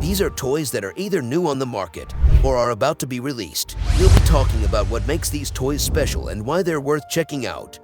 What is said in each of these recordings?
These are toys that are either new on the market or are about to be released. We'll be talking about what makes these toys special and why they're worth checking out.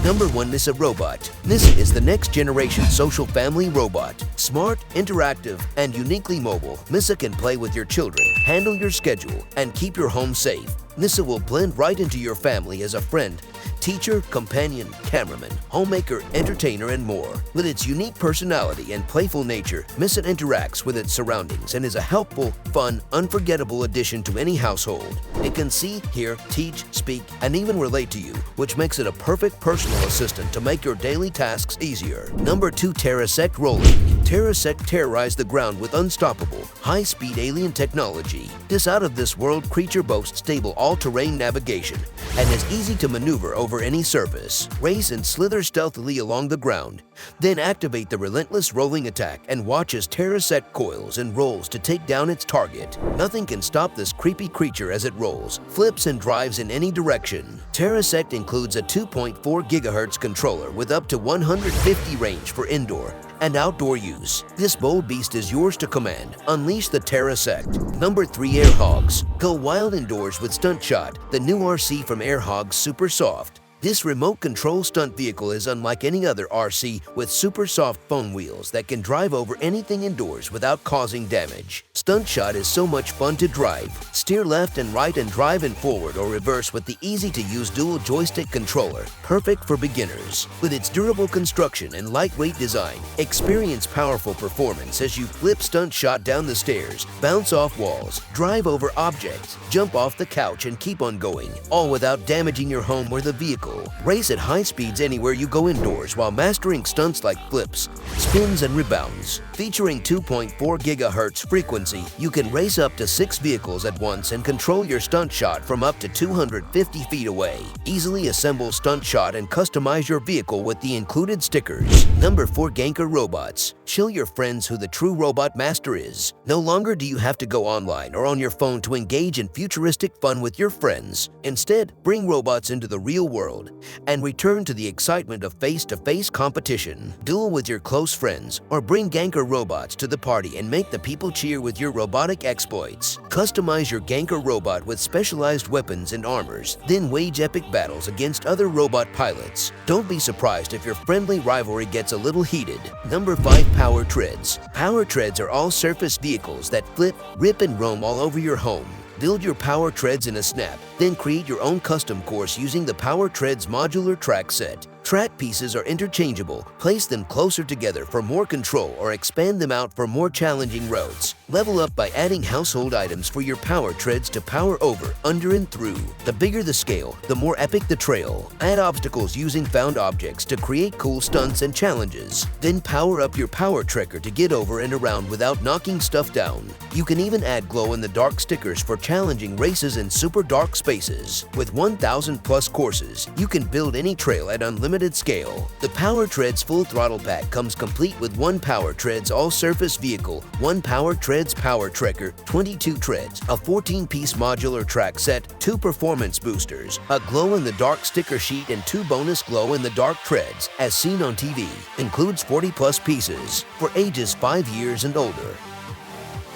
Number 1. Missa Robot. Missa is the next generation social family robot. Smart, interactive, and uniquely mobile, Missa can play with your children, handle your schedule, and keep your home safe. Missa will blend right into your family as a friend, teacher, companion, cameraman, homemaker, entertainer, and more. With its unique personality and playful nature, Missa interacts with its surroundings and is a helpful, fun, unforgettable addition to any household. It can see, hear, teach, speak, and even relate to you, which makes it a perfect personal assistant to make your daily tasks easier. Number 2. Terra Sec Rolling. Terra Sec terrorized the ground with unstoppable, high-speed alien technology. This out-of-this-world creature boasts stable all-terrain navigation and is easy to maneuver over any surface. Race and slither stealthily along the ground, then activate the relentless rolling attack and watch as Terra Sec coils and rolls to take down its target. Nothing can stop this creepy creature as it rolls, flips, and drives in any direction. Terra Sec includes a 2.4 GHz controller with up to 150 range for indoor and outdoor use. This bold beast is yours to command. Unleash the Terra Sec. Number 3. Air Hogs. Go wild indoors with Stunt Shot, the new RC from Air Hogs Super Soft. This remote control stunt vehicle is unlike any other RC with super soft foam wheels that can drive over anything indoors without causing damage. Stunt Shot is so much fun to drive. Steer left and right and drive in forward or reverse with the easy-to-use dual joystick controller, perfect for beginners. With its durable construction and lightweight design, experience powerful performance as you flip Stunt Shot down the stairs, bounce off walls, drive over objects, jump off the couch, and keep on going, all without damaging your home or the vehicle. Race at high speeds anywhere you go indoors while mastering stunts like flips, spins, and rebounds. Featuring 2.4 GHz frequency, you can race up to 6 vehicles at once and control your Stunt Shot from up to 250 feet away. Easily assemble Stunt Shot and customize your vehicle with the included stickers. Number 4. Ganker Robots. Show your friends who the true robot master is. No longer do you have to go online or on your phone to engage in futuristic fun with your friends. Instead, bring robots into the real world and return to the excitement of face-to-face competition. Duel with your close friends or bring Ganker Robots to the party and make the people cheer with your robotic exploits. Customize your Ganker Robot with specialized weapons and armors, then wage epic battles against other robot pilots. Don't be surprised if your friendly rivalry gets a little heated. Number 5. Power Treads. Power Treads are all-surface vehicles that flip, rip, and roam all over your home. Build your Power Treads in a snap, then create your own custom course using the Power Treads modular track set. Track pieces are interchangeable. Place them closer together for more control or expand them out for more challenging roads. Level up by adding household items for your Power Treads to power over, under, and through. The bigger the scale, the more epic the trail. Add obstacles using found objects to create cool stunts and challenges. Then power up your Power Trekker to get over and around without knocking stuff down. You can even add glow-in-the-dark stickers for challenging races in super dark spaces. With 1,000 plus courses, you can build any trail at unlimited scale. The Power Treads Full Throttle Pack comes complete with 1 Power Treads all-surface vehicle, 1 Power Treads Power Trekker, 22 treads, a 14-piece modular track set, 2 performance boosters, a glow-in-the-dark sticker sheet, and 2 bonus glow-in-the-dark treads, as seen on TV. Includes 40-plus pieces for ages 5 years and older.